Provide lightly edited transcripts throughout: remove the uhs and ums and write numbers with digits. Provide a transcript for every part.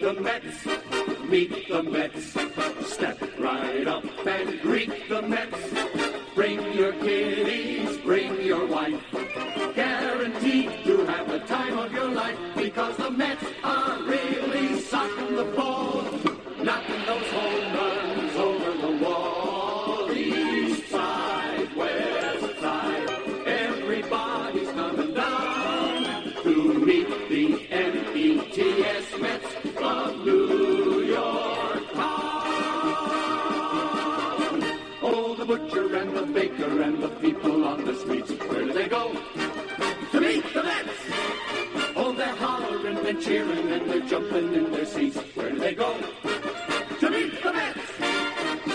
the Mets, meet the Mets. Step right up and greet the Mets. Bring your kiddies, bring your wife. Guaranteed to have the time of your life, because the Mets are really socking the ball, knocking those home runs over the wall. East side, west side, everybody's coming down to meet the METS Mets of New York town. Oh, the butcher and the baker and the people on the streets, where do they go? To meet the Mets! Oh, they're hollering and cheering and they're jumping in their seats. Where do they go? To meet the Mets!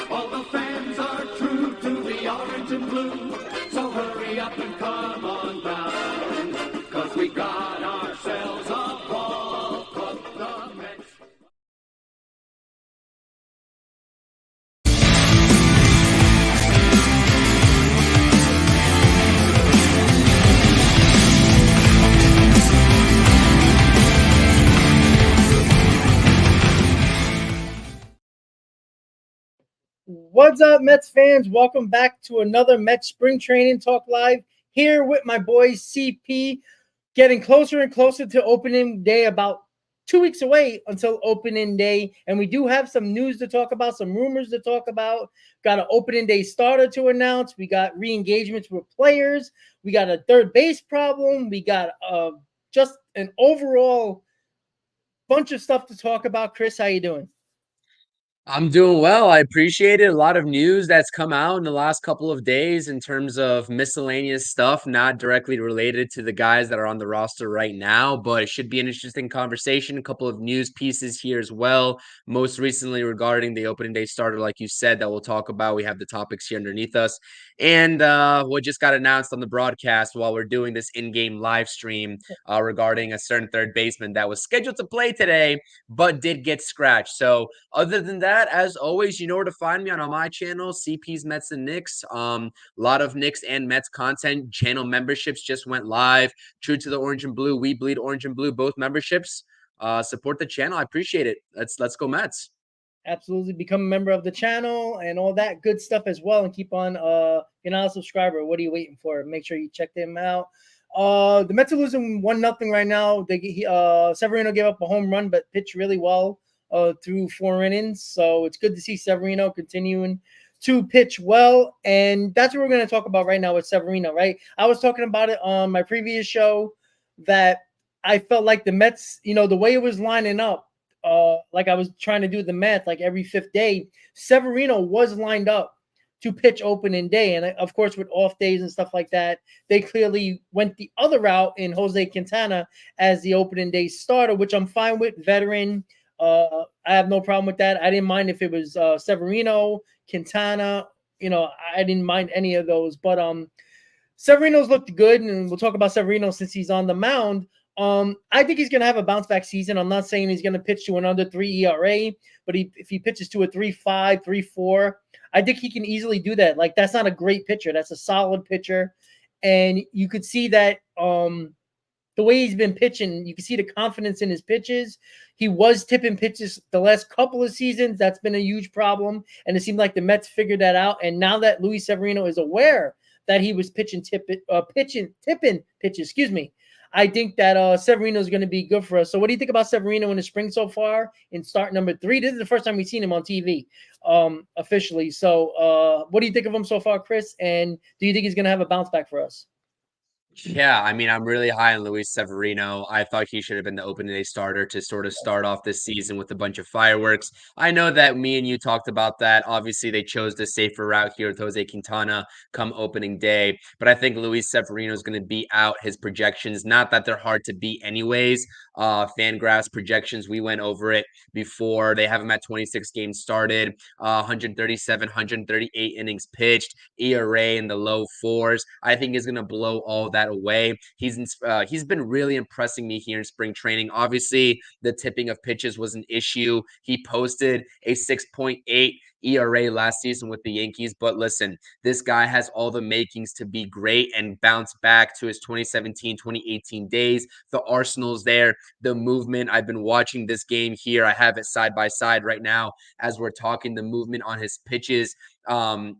All the fans are true to the orange and blue, so hurry up and come on down, 'cause we got ourselves a ball club, the Mets. What's up, Mets fans? Welcome back to another Mets Spring Training Talk Live here with my boy CP. Getting closer and closer to opening day, about 2 weeks away until opening day. And we do have some news to talk about, some rumors to talk about. Got an opening day starter to announce. We got re-engagements with players. We got a third base problem. We got just an overall bunch of stuff to talk about. Chris, how you doing? I'm doing well. I appreciate it. A lot of news that's come out in the last couple of days in terms of miscellaneous stuff, not directly related to the guys that are on the roster right now, but it should be an interesting conversation. A couple of news pieces here as well. Most recently regarding the opening day starter, like you said, that we'll talk about. We have the topics here underneath us. And what just got announced on the broadcast while we're doing this in-game live stream regarding a certain third baseman that was scheduled to play today, but did get scratched. So other than that, as always, you know where to find me on my channel, CP's Mets and Knicks. A lot of Knicks and Mets content. Channel memberships just went live. True to the Orange and Blue, We Bleed Orange and Blue, both memberships. Support the channel. I appreciate it. Let's go Mets. Absolutely, become a member of the channel and all that good stuff as well, and keep on you're not a subscriber. What are you waiting for? Make sure you check them out. The Mets are losing 1-0 right now. Severino gave up a home run but pitched really well through 4 innings, so it's good to see Severino continuing to pitch well. And that's what we're going to talk about right now with Severino, right? I was talking about it on my previous show that I felt like the Mets, the way it was lining up, like I was trying to do the math, like every fifth day, Severino was lined up to pitch opening day. And of course, with off days and stuff like that, they clearly went the other route in Jose Quintana as the opening day starter, which I'm fine with. Veteran. I have no problem with that. I didn't mind if it was Severino, Quintana. I didn't mind any of those. But Severino's looked good, and we'll talk about Severino since he's on the mound. I think he's going to have a bounce back season. I'm not saying he's going to pitch to an under 3 ERA, but if he pitches to a 3.5, 3.4, I think he can easily do that. Like, that's not a great pitcher. That's a solid pitcher. And you could see that the way he's been pitching, you can see the confidence in his pitches. He was tipping pitches the last couple of seasons. That's been a huge problem. And it seemed like the Mets figured that out. And now that Luis Severino is aware that he was tipping pitches, I think that Severino is going to be good for us. So what do you think about Severino in the spring so far in start number 3? This is the first time we've seen him on TV officially. So what do you think of him so far, Chris? And do you think he's going to have a bounce back for us? Yeah, I mean, I'm really high on Luis Severino. I thought he should have been the opening day starter to sort of start off this season with a bunch of fireworks. I know that me and you talked about that. Obviously, they chose the safer route here with Jose Quintana come opening day. But I think Luis Severino is going to beat out his projections. Not that they're hard to beat anyways. Fangraphs projections, we went over it before. They have him at 26 games started, 137, 138 innings pitched, ERA in the low 4s. I think he's going to blow all that that away. He's been really impressing me here in spring training. Obviously, the tipping of pitches was an issue. He posted a 6.8 ERA last season with the Yankees, but listen, this guy has all the makings to be great and bounce back to his 2017, 2018 days. The Arsenal's there, the movement. I've been watching this game here. I have it side by side right now as we're talking. The movement on his pitches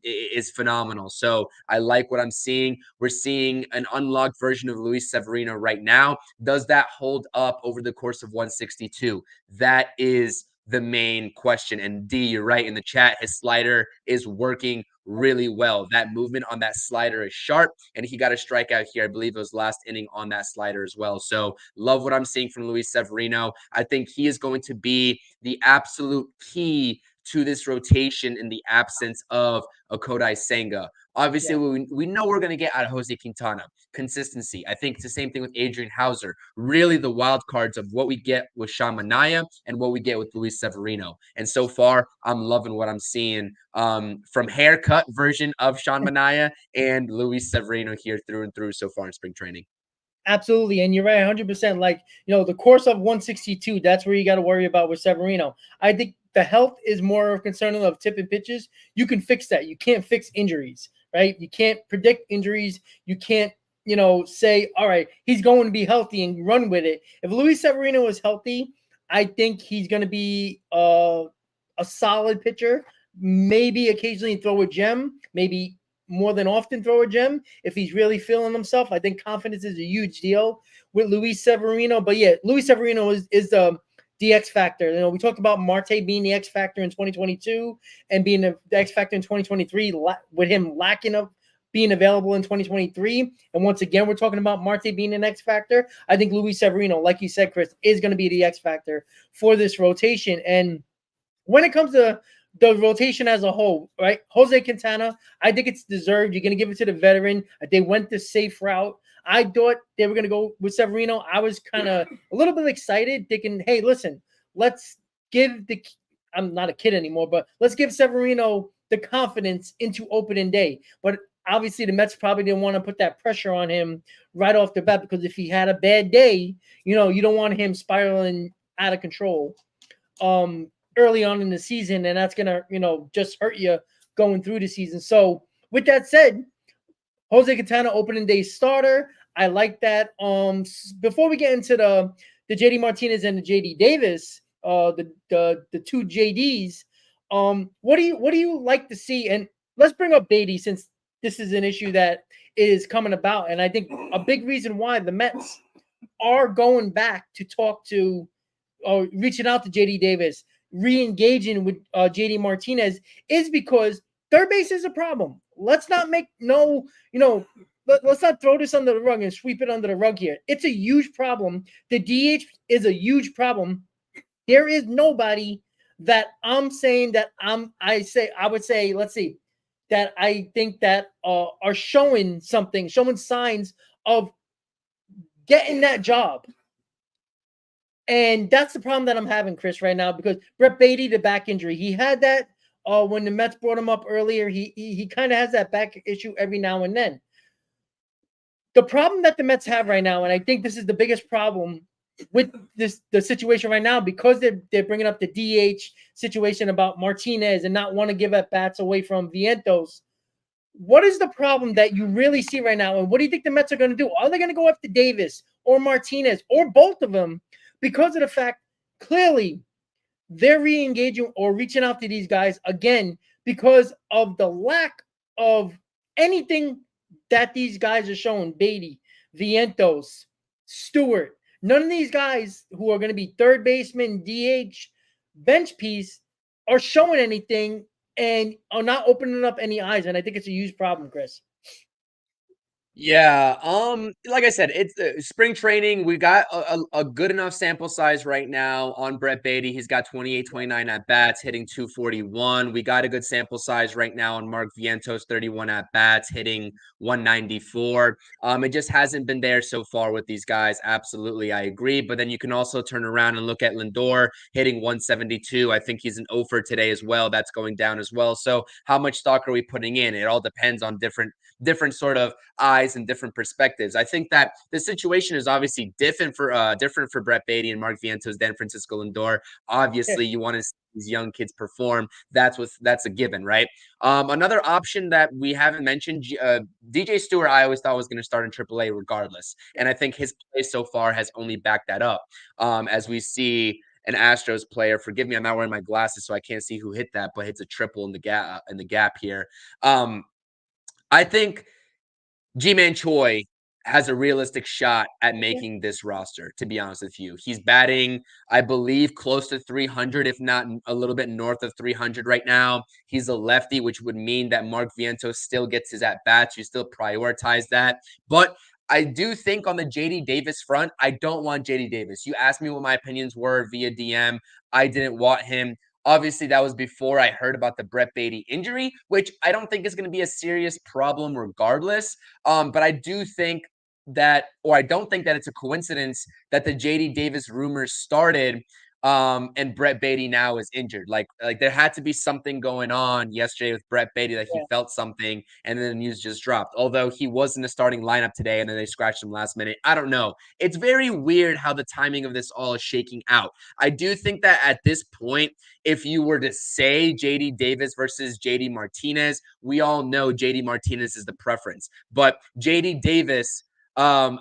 is phenomenal. So I like what I'm seeing. We're seeing an unlocked version of Luis Severino right now. Does that hold up over the course of 162? That is the main question. And D, you're right in the chat. His slider is working really well. That movement on that slider is sharp, and he got a strikeout here. I believe it was last inning on that slider as well. So love what I'm seeing from Luis Severino. I think he is going to be the absolute key to this rotation in the absence of a Kodai Senga. Obviously, we know we're going to get out of Jose Quintana. Consistency. I think it's the same thing with Adrian Hauser. Really the wild cards of what we get with Sean Manaea and what we get with Luis Severino. And so far, I'm loving what I'm seeing from haircut version of Sean Manaea and Luis Severino here through and through so far in spring training. Absolutely. And you're right, 100%. Like, the course of 162, that's where you got to worry about with Severino. I think the health is more of concern of tip and pitches. You can fix that. You can't fix injuries, right? You can't predict injuries. You can't, say, all right, he's going to be healthy and run with it. If Luis Severino is healthy, I think he's going to be a solid pitcher, maybe occasionally throw a gem, maybe more than often throw a gem if he's really feeling himself. I think confidence is a huge deal with Luis Severino. But yeah, Luis Severino is the X factor. We talked about Marte being the X factor in 2022 and being the X factor in 2023 with him lacking of being available in 2023. And once again, we're talking about Marte being an X factor. I think Luis Severino, like you said, Chris, is going to be the X factor for this rotation. And when it comes to the rotation as a whole, right? Jose Quintana, I think it's deserved. You're going to give it to the veteran. They went the safe route. I thought they were going to go with Severino. I was kind of a little bit excited, thinking, hey, listen, let's give I'm not a kid anymore, but let's give Severino the confidence into opening day. But obviously the Mets probably didn't want to put that pressure on him right off the bat, because if he had a bad day, you don't want him spiraling out of control early on in the season, and that's gonna just hurt you going through the season. So with that said, Jose Quintana opening day starter, I like that. Before we get into the JD Martinez and the JD Davis, the two JDs, what do you like to see? And let's bring up Beatty, since this is an issue that is coming about, and I think a big reason why the Mets are going back to talk to or reaching out to JD Davis, re-engaging with JD Martinez, is because third base is a problem. Let's not make let's not throw this under the rug and sweep it under the rug here. It's a huge problem. The DH is a huge problem. There is nobody that I'm saying that I would say, let's see, that I think that are showing signs of getting that job. And that's the problem that I'm having, Chris, right now, because Brett Beatty, the back injury, he had that when the Mets brought him up earlier. He kind of has that back issue every now and then. The problem that the Mets have right now, and I think this is the biggest problem with the situation right now, because they're bringing up the DH situation about Martinez and not want to give at bats away from Vientos. What is the problem that you really see right now, and what do you think the Mets are going to do? Are they going to go after Davis or Martinez or both of them? Because of the fact, clearly, they're re-engaging or reaching out to these guys again because of the lack of anything that these guys are showing. Beatty, Vientos, Stewart. None of these guys who are going to be third baseman, DH, bench piece are showing anything and are not opening up any eyes. And I think it's a huge problem, Chris. Yeah, like I said, it's spring training. We got a good enough sample size right now on Brett Beatty. He's got 28, 29 at bats, hitting 241. We got a good sample size right now on Mark Vientos, 31 at bats, hitting 194. It just hasn't been there so far with these guys. Absolutely, I agree. But then you can also turn around and look at Lindor hitting 172. I think he's an 0 for today as well. That's going down as well. So how much stock are we putting in? It all depends on different sort of eyes eyes and different perspectives. I think that the situation is obviously different for Brett Beatty and Mark Vientos than Francisco Lindor. Yeah, Obviously, you want to see these young kids perform. That's a given, right? Another option that we haven't mentioned, DJ Stewart, I always thought was going to start in AAA regardless, and I think his play so far has only backed that up. As we see an Astros player, forgive me, I'm not wearing my glasses, so I can't see who hit that, but hits a triple in the gap here. I think G-Man Choi has a realistic shot at yeah, making this roster, to be honest with you. He's batting, I believe, close to 300, if not a little bit north of 300 right now. He's a lefty, which would mean that Mark Vientos still gets his at-bats. You still prioritize that. But I do think on the JD Davis front, I don't want JD Davis. You asked me what my opinions were via DM. I didn't want him. Obviously, that was before I heard about the Brett Beatty injury, which I don't think is going to be a serious problem regardless. But I do think that, or I don't think that it's a coincidence that the JD Davis rumors started and Brett Beatty now is injured. Like there had to be something going on yesterday with Brett Beatty that he yeah, felt something and then the news just dropped. Although he was in the starting lineup today and then they scratched him last minute. I don't know. It's very weird how the timing of this all is shaking out. I do think that at this point, if you were to say JD Davis versus JD Martinez, we all know JD Martinez is the preference. But JD Davis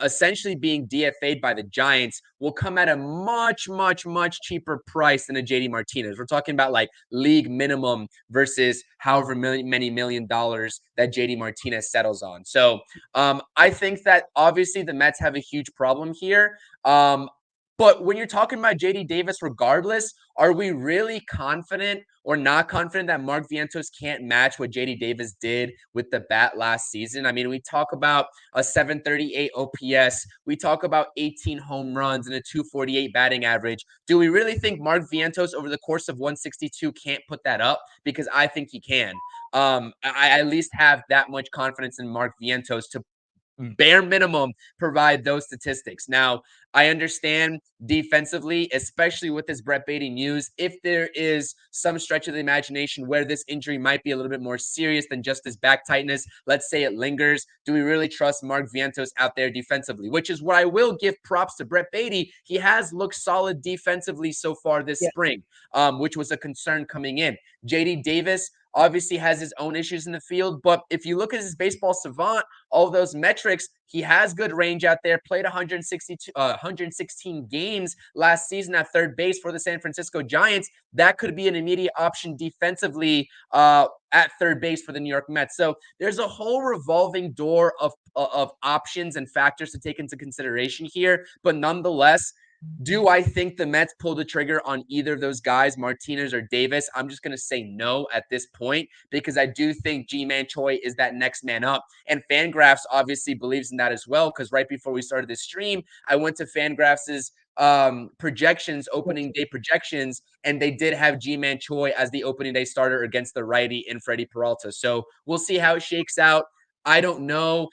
essentially being DFA'd by the Giants will come at a much, much, much cheaper price than a JD Martinez. We're talking about like league minimum versus however many million dollars that JD Martinez settles on. So I think that obviously the Mets have a huge problem here. But when you're talking about JD Davis, regardless, are we really confident or not confident that Mark Vientos can't match what JD Davis did with the bat last season? I mean, we talk about a 738 OPS, we talk about 18 home runs and a 248 batting average. Do we really think Mark Vientos over the course of 162 can't put that up? Because I think he can. I at least have that much confidence in Mark Vientos to bare minimum provide those statistics. Now, I understand defensively, especially with this Brett Beatty news, if there is some stretch of the imagination where this injury might be a little bit more serious than just his back tightness, let's say it lingers, do we really trust Mark Vientos out there defensively? Which is where I will give props to Brett Beatty. He has looked solid defensively so far this yeah, spring, which was a concern coming in. JD Davis obviously has his own issues in the field, but if you look at his baseball savant, all those metrics, he has good range out there, played 116 games last season at third base for the San Francisco Giants. That could be an immediate option defensively at third base for the New York Mets. So there's a whole revolving door of options and factors to take into consideration here. But nonetheless, do I think the Mets pulled the trigger on either of those guys, Martinez or Davis? I'm just going to say no at this point because I do think G-Man Choi is that next man up. And Fangraphs obviously believes in that as well because right before we started this stream, I went to Fangraphs' projections, opening day projections, and they did have G-Man Choi as the opening day starter against the righty in Freddie Peralta. So we'll see how it shakes out. I don't know.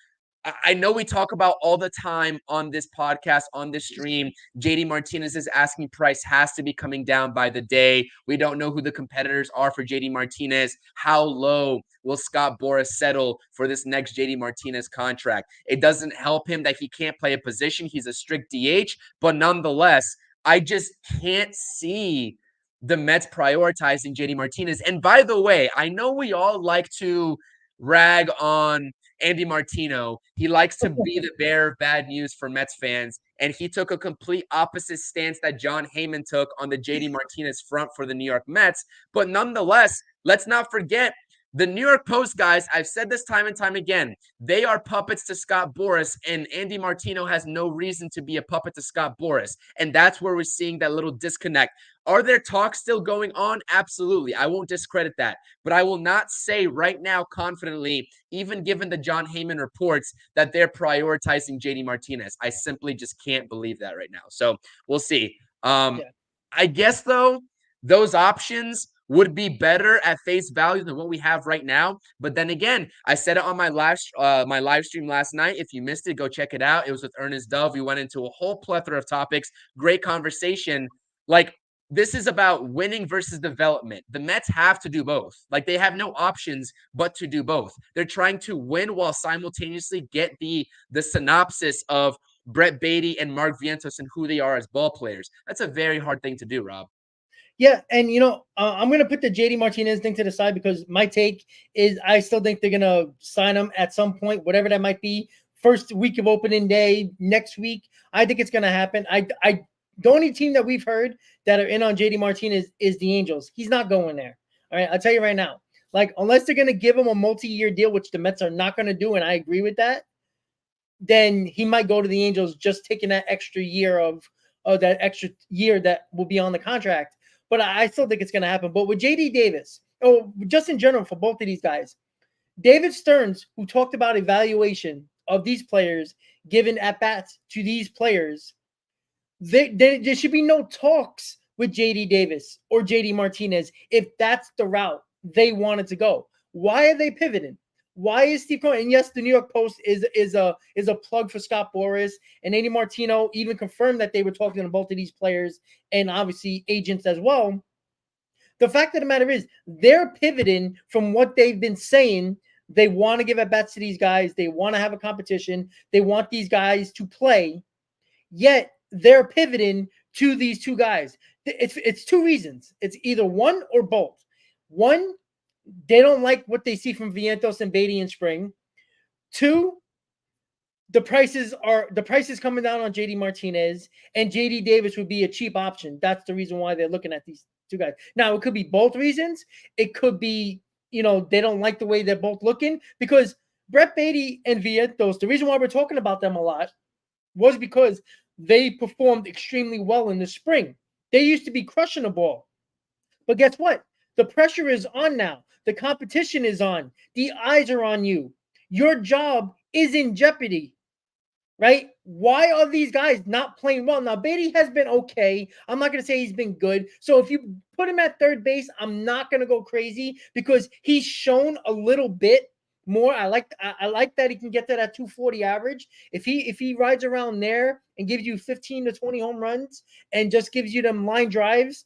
I know we talk about all the time on this podcast, on this stream. JD Martinez's asking price has to be coming down by the day. We don't know who the competitors are for JD Martinez. How low will Scott Boras settle for this next JD Martinez contract? It doesn't help him that he can't play a position. He's a strict DH, but nonetheless, I just can't see the Mets prioritizing JD Martinez. And by the way, I know we all like to rag on Andy Martino. He likes to be the bearer of bad news for Mets fans, and he took a complete opposite stance that John Heyman took on the JD Martinez front for the New York Mets. But nonetheless, let's not forget the New York Post guys. I've said this time and time again. They are puppets to Scott Boras, and Andy Martino has no reason to be a puppet to Scott Boras. And that's where we're seeing that little disconnect. Are there talks still going on? Absolutely. I won't discredit that. But I will not say right now confidently, even given the John Heyman reports, that they're prioritizing JD Martinez. I simply just can't believe that right now. So we'll see. yeah. I guess, though, those options would be better at face value than what we have right now. But then again, I said it on my live stream last night. If you missed it, go check it out. It was with Ernest Dove. We went into a whole plethora of topics. Great conversation. Like, this is about winning versus development. The Mets have to do both. Like, they have no options but to do both. They're trying to win while simultaneously get the synopsis of Brett Beatty and Mark Vientos and who they are as ball players. That's a very hard thing to do, Rob. Yeah, and I'm gonna put the JD Martinez thing to the side because my take is I still think they're gonna sign him at some point, whatever that might be. First week of opening day next week, I think it's gonna happen. I the only team that we've heard that are in on JD Martinez is the Angels. He's not going there. All right, I'll tell you right now. Like, unless they're gonna give him a multi-year deal, which the Mets are not gonna do, and I agree with that, then he might go to the Angels, just taking that extra year of that extra year that will be on the contract. But I still think it's going to happen. But with JD Davis, just in general for both of these guys, David Stearns, who talked about evaluation of these players, given at bats to these players, there should be no talks with JD Davis or JD Martinez if that's the route they wanted to go. Why are they pivoting? Why is Steve Cohen? And yes, the New York Post is a plug for Scott Boras, and Andy Martino even confirmed that they were talking to both of these players and obviously agents as well. The fact of the matter is they're pivoting from what they've been saying. They want to give at bats to these guys. They want to have a competition. They want these guys to play. Yet they're pivoting to these two guys. It's two reasons. It's either one or both. One, they don't like what they see from Vientos and Beatty in spring. Two, the prices coming down on JD Martinez, and JD Davis would be a cheap option. That's the reason why they're looking at these two guys. Now, it could be both reasons. It could be, they don't like the way they're both looking, because Brett Beatty and Vientos, the reason why we're talking about them a lot was because they performed extremely well in the spring. They used to be crushing the ball. But guess what? The pressure is on now. The competition is on. The eyes are on you. Your job is in jeopardy, right? Why are these guys not playing well? Now, Beatty has been okay. I'm not going to say he's been good. So if you put him at third base, I'm not going to go crazy because he's shown a little bit more. I like that he can get to that 240 average. If he rides around there and gives you 15 to 20 home runs and just gives you them line drives,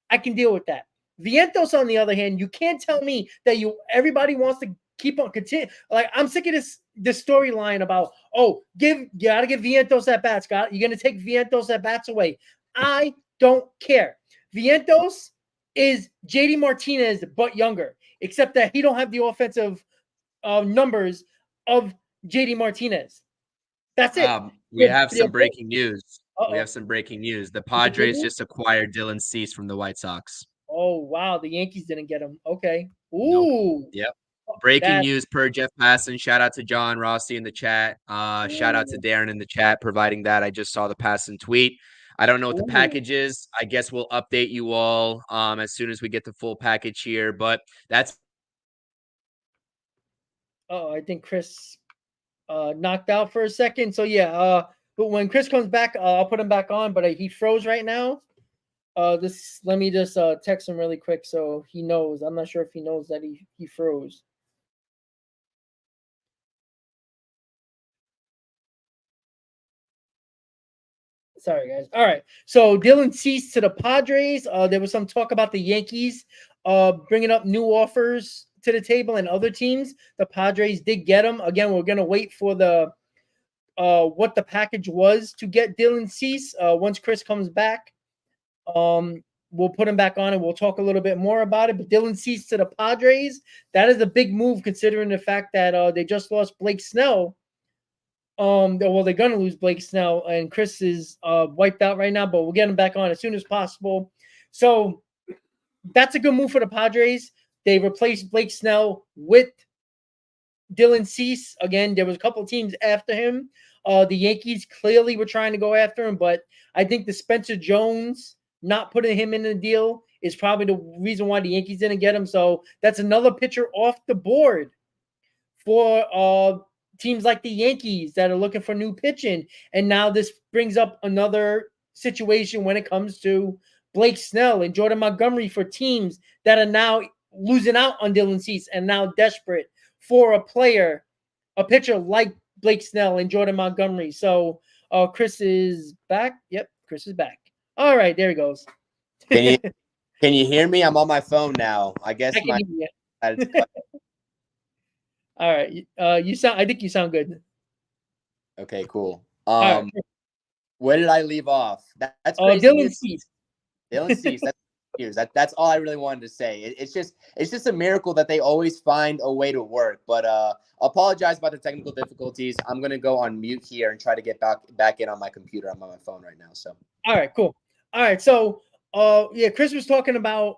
I can deal with that. Vientos, on the other hand, you can't tell me that everybody wants to keep on continue. Like, I'm sick of this storyline about, you gotta give Vientos at bats. You're gonna take Vientos at bats away. I don't care. Vientos is JD Martinez but younger, except that he don't have the offensive numbers of JD Martinez. That's it. We have some breaking news. Uh-oh. We have some breaking news. The Padres just acquired Dylan Cease from the White Sox. Oh, wow. The Yankees didn't get him. Okay. Ooh. Nope. Yep. Breaking news per Jeff Passan. Shout out to John Rossi in the chat. Shout out to Darren in the chat providing that. I just saw the Passan tweet. I don't know what the package is. I guess we'll update you all as soon as we get the full package here. But that's. Oh, I think Chris knocked out for a second. So yeah, but when Chris comes back, I'll put him back on. But he froze right now. Let me just text him really quick so he knows. I'm not sure if he knows that he froze. Sorry, guys. All right. So Dylan Cease to the Padres. There was some talk about the Yankees bringing up new offers to the table and other teams. The Padres did get him. Again, we're going to wait for the what the package was to get Dylan Cease. Once Chris comes back, we'll put him back on and we'll talk a little bit more about it. But Dylan Cease to the Padres, that is a big move considering the fact that they just lost Blake Snell. Well, they're going to lose Blake Snell, and Chris is wiped out right now, but we'll get him back on as soon as possible. So that's a good move for the Padres. They replaced Blake Snell with Dylan Cease. Again, there was a couple of teams after him. The Yankees clearly were trying to go after him, but I think the Spencer Jones not putting him in the deal is probably the reason why the Yankees didn't get him. So that's another pitcher off the board for teams like the Yankees that are looking for new pitching. And now this brings up another situation when it comes to Blake Snell and Jordan Montgomery for teams that are now losing out on Dylan Cease and now desperate for a pitcher like Blake Snell and Jordan Montgomery. So Chris is back. Yep, Chris is back. All right, there he goes. Can you can you hear me? I'm on my phone now. I guess I can my hear you. All right. I think you sound good. Okay, cool. All right. Where did I leave off? That's crazy Dylan news. Cease. Dylan Cease. That's years. That's all I really wanted to say. It's just a miracle that they always find a way to work. But apologize about the technical difficulties. I'm gonna go on mute here and try to get back in on my computer. I'm on my phone right now. So All right, cool. All right, so yeah, Chris was talking about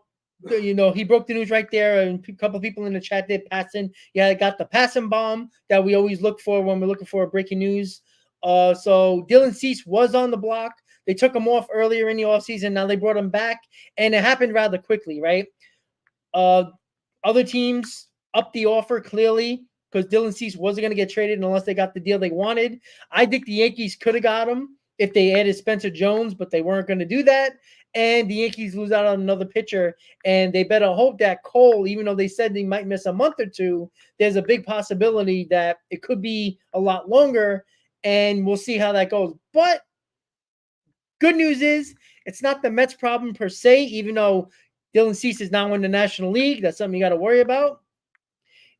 he broke the news right there, and a couple of people in the chat did passing. Yeah, I got the passing bomb that we always look for when we're looking for breaking news. So Dylan Cease was on the block. They took him off earlier in the offseason. Now they brought him back, and it happened rather quickly, right? Other teams upped the offer clearly because Dylan Cease wasn't going to get traded unless they got the deal they wanted. I think the Yankees could have got him if they added Spencer Jones, but they weren't going to do that. And the Yankees lose out on another pitcher, and they better hope that Cole, even though they said they might miss a month or two, there's a big possibility that it could be a lot longer, and we'll see how that goes. But good news is it's not the Mets' problem per se, even though Dylan Cease is now in the National League. That's something you got to worry about.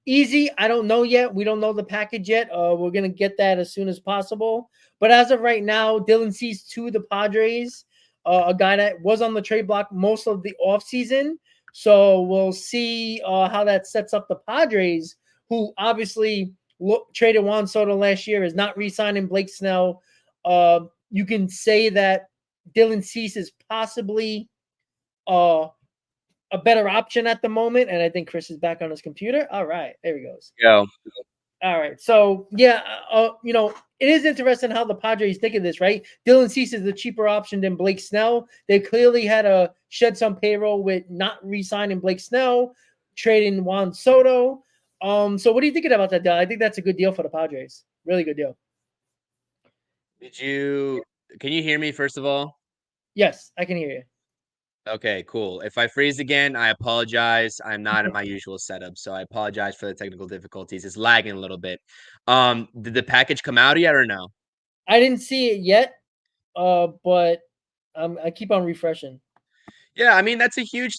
Easy, I don't know yet. We don't know the package yet. We're going to get that as soon as possible. But as of right now, Dylan Cease to the Padres, a guy that was on the trade block most of the offseason. So we'll see how that sets up the Padres, who obviously traded Juan Soto last year, is not re-signing Blake Snell. You can say that Dylan Cease is possibly a better option at the moment. And I think Chris is back on his computer. All right, there he goes. go. All right. So yeah, it is interesting how the Padres think of this, right? Dylan Cease is the cheaper option than Blake Snell. They clearly had to shed some payroll with not re-signing Blake Snell, trading Juan Soto. So what are you thinking about that deal? I think that's a good deal for the Padres. Really good deal. Can you hear me first of all? Yes, I can hear you. Okay, cool. If I freeze again, I apologize. I'm not in my usual setup, so I apologize for the technical difficulties. It's lagging a little bit. Did the package come out yet or no? I didn't see it yet, but I keep on refreshing. Yeah, I mean that's a huge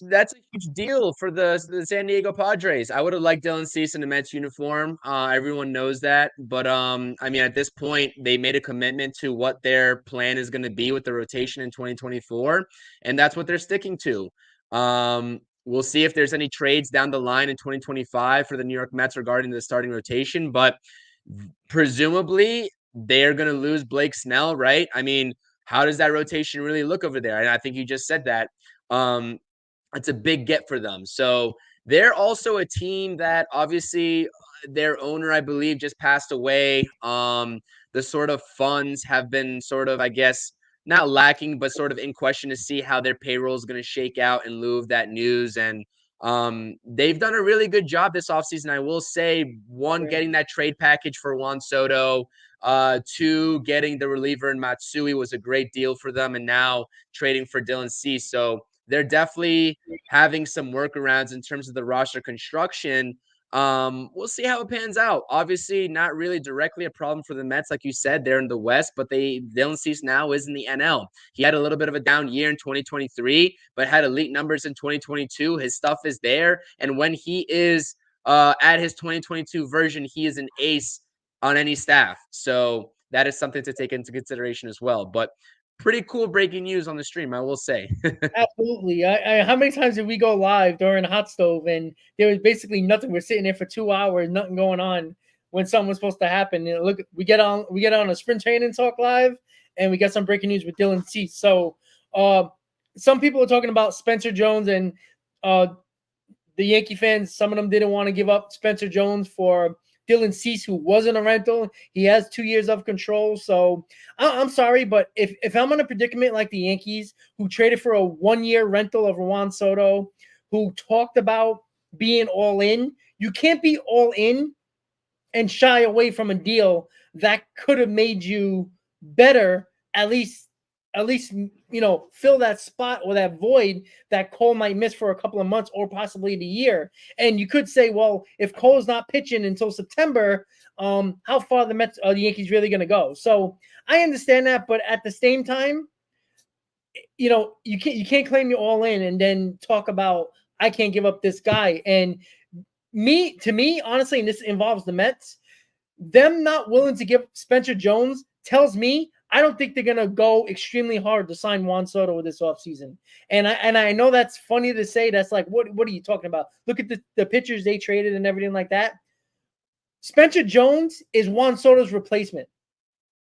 deal for the San Diego Padres. I would have liked Dylan Cease in the Mets uniform. Everyone knows that, but I mean at this point they made a commitment to what their plan is going to be with the rotation in 2024, and that's what they're sticking to. We'll see if there's any trades down the line in 2025 for the New York Mets regarding the starting rotation, but presumably they're going to lose Blake Snell, right? I mean, how does that rotation really look over there? And I think you just said that. It's a big get for them. So they're also a team that obviously their owner, I believe, just passed away. The sort of funds have been sort of, I guess, not lacking, but sort of in question to see how their payroll is going to shake out in lieu of that news. And they've done a really good job this offseason. I will say, one, getting that trade package for Juan Soto. Two, getting the reliever in Matsui was a great deal for them. And now trading for Dylan Cease. So they're definitely having some workarounds in terms of the roster construction. We'll see how it pans out. Obviously, not really directly a problem for the Mets, like you said, they're in the West, but Dylan Cease now is in the NL. He had a little bit of a down year in 2023, but had elite numbers in 2022. His stuff is there, and when he is at his 2022 version, he is an ace on any staff. So that is something to take into consideration as well. But pretty cool breaking news on the stream, I will say. Absolutely. How many times did we go live during Hot Stove and there was basically nothing? We're sitting there for 2 hours, nothing going on when something was supposed to happen. And look, we get on a sprint training talk live, and we got some breaking news with Dylan Cease. So, some people are talking about Spencer Jones and the Yankee fans. Some of them didn't want to give up Spencer Jones for Dylan Cease, who wasn't a rental. He has 2 years of control. So I'm sorry, but if I'm in a predicament like the Yankees, who traded for a 1-year rental of Juan Soto, who talked about being all in, you can't be all in and shy away from a deal that could have made you better, at least fill that spot or that void that Cole might miss for a couple of months or possibly the year. And you could say, well, if Cole's not pitching until September, how far the Yankees really going to go? So I understand that, but at the same time, you can't claim you're all in and then talk about I can't give up this guy. And to me, honestly, and this involves the Mets, them not willing to give Spencer Jones tells me I don't think they're gonna go extremely hard to sign Juan Soto this offseason. And I know that's funny to say. That's like, what are you talking about? Look at the pitchers they traded and everything like that. Spencer Jones is Juan Soto's replacement.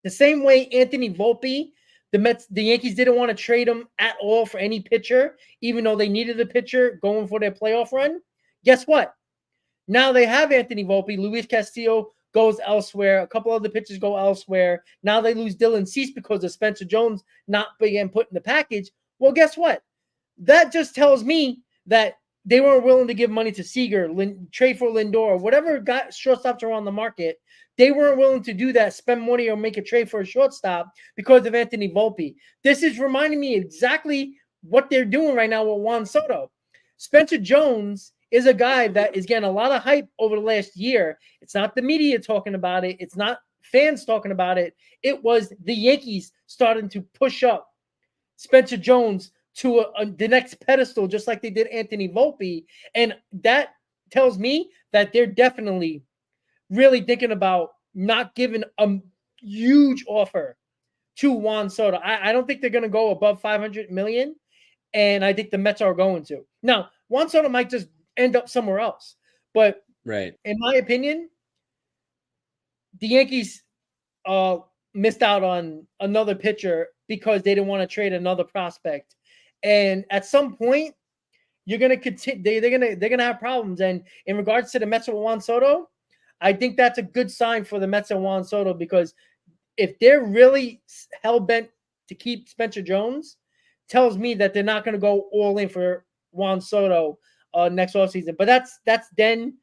The same way Anthony Volpe, the Yankees didn't want to trade him at all for any pitcher, even though they needed a pitcher going for their playoff run. Guess what? Now they have Anthony Volpe. Luis Castillo goes elsewhere. A couple other pitchers go elsewhere. Now they lose Dylan Cease because of Spencer Jones not being put in the package. Well, guess what? That just tells me that they weren't willing to give money to Seager, trade for Lindor, whatever got shortstops are on the market. They weren't willing to do that, spend money or make a trade for a shortstop because of Anthony Volpe. This is reminding me exactly what they're doing right now with Juan Soto. Spencer Jones is a guy that is getting a lot of hype over the last year. It's not the media talking about it. It's not fans talking about it. It was the Yankees starting to push up Spencer Jones to the next pedestal, just like they did Anthony Volpe. And that tells me that they're definitely really thinking about not giving a huge offer to Juan Soto. I don't think they're going to go above $500 million, and I think the Mets are going to. Now, Juan Soto might just end up somewhere else, but in my opinion, the Yankees missed out on another pitcher because they didn't want to trade another prospect. And at some point, you're going to continue. They're gonna have problems. And in regards to the Mets with Juan Soto, I think that's a good sign for the Mets and Juan Soto, because if they're really hell bent to keep Spencer Jones, tells me that they're not going to go all in for Juan Soto next offseason. But that's 9-10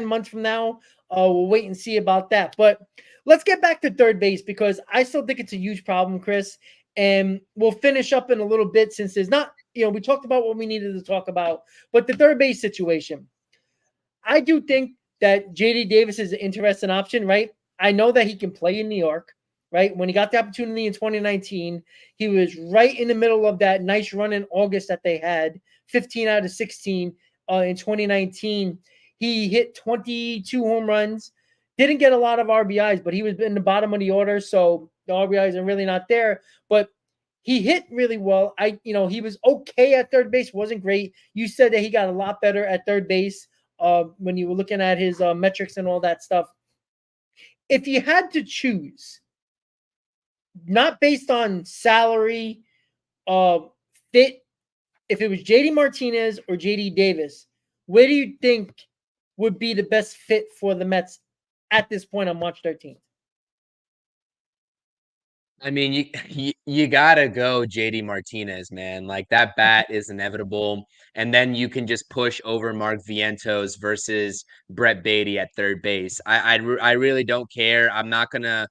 months from now. We'll wait and see about that. But let's get back to third base, because I still think it's a huge problem, Chris. And we'll finish up in a little bit, since there's not, we talked about what we needed to talk about, but the third base situation. I do think that JD Davis is an interesting option, right? I know that he can play in New York, right? When he got the opportunity in 2019, he was right in the middle of that nice run in August that they had, 15 out of 16 in 2019. He hit 22 home runs, didn't get a lot of RBIs, but he was in the bottom of the order, so the RBIs are really not there. But he hit really well. He was okay at third base, wasn't great. You said that he got a lot better at third base when you were looking at his metrics and all that stuff. If you had to choose, not based on salary, fit, if it was JD Martinez or JD Davis, where do you think would be the best fit for the Mets at this point on March 13th? I mean, you gotta go JD Martinez, man. Like, that bat is inevitable, and then you can just push over Mark Vientos versus Brett Beatty at third base. I really don't care. I'm not gonna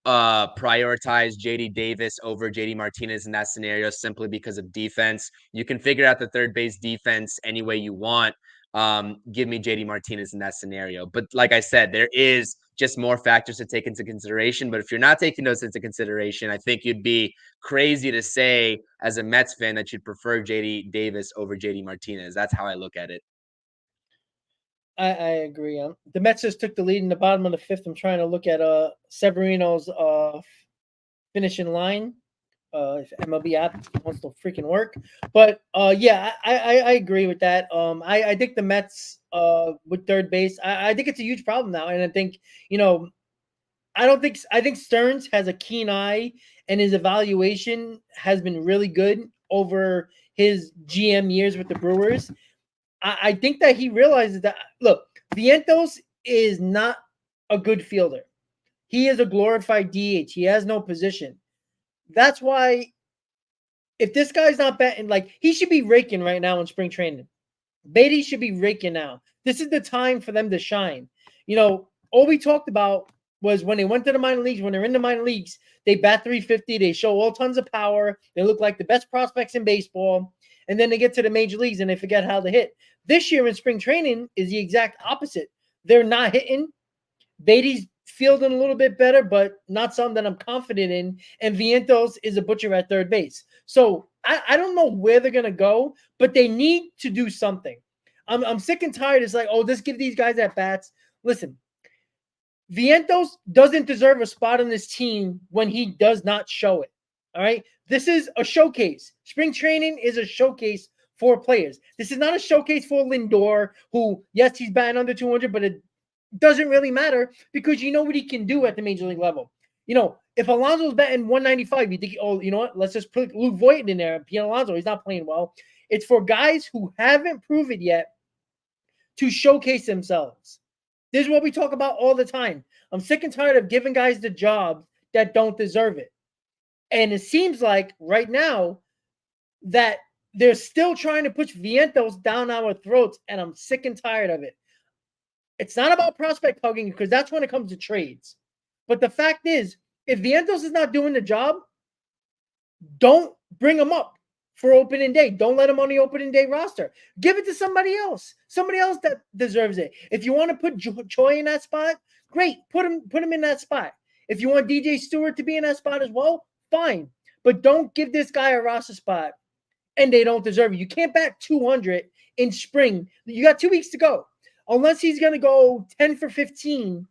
prioritize JD Davis over JD Martinez in that scenario simply because of defense. You can figure out the third base defense any way you want. Give me JD Martinez in that scenario. But like I said, there is just more factors to take into consideration. But if you're not taking those into consideration, I think you'd be crazy to say as a Mets fan that you'd prefer JD Davis over JD Martinez. That's how I look at it. I agree. The Mets just took the lead in the bottom of the fifth. I'm trying to look at Severino's finishing line. If MLB app wants to freaking work. But yeah, I agree with that. I think the Mets with third base, I think it's a huge problem now. And I think, I think Stearns has a keen eye, and his evaluation has been really good over his GM years with the Brewers. I think that he realizes that, look, Vientos is not a good fielder. He is a glorified DH. He has no position. That's why if this guy's not batting, like, he should be raking right now in spring training. Beatty should be raking now. This is the time for them to shine. All we talked about was when they went to the minor leagues, when they're in the minor leagues, they bat 350. They show all tons of power. They look like the best prospects in baseball. And then they get to the major leagues and they forget how to hit. This year in spring training is the exact opposite. They're not hitting. Beatty's fielding a little bit better, but not something that I'm confident in. And Vientos is a butcher at third base. So I don't know where they're going to go, but they need to do something. I'm sick and tired. It's like, oh, just give these guys at bats. Listen, Vientos doesn't deserve a spot on this team when he does not show it. All right. This is a showcase. Spring training is a showcase for players. This is not a showcase for Lindor, who, yes, he's batting under 200, but it doesn't really matter because you know what he can do at the major league level. You know, if Alonso's batting 195, you think, oh, you know what? Let's just put Luke Voigt in there. Pete Alonso, he's not playing well. It's for guys who haven't proved it yet to showcase themselves. This is what we talk about all the time. I'm sick and tired of giving guys the job that don't deserve it. And it seems like right now that they're still trying to push Vientos down our throats, and I'm sick and tired of it. It's not about prospect hugging because that's when it comes to trades. But the fact is, if Vientos is not doing the job, don't bring him up for opening day. Don't let him on the opening day roster. Give it to somebody else that deserves it. If you want to put Choi in that spot, great. Put him in that spot. If you want DJ Stewart to be in that spot as well, fine. But don't give this guy a roster spot and they don't deserve it. You can't bat 200 in spring. You got 2 weeks to go. Unless he's going to go 10 for 15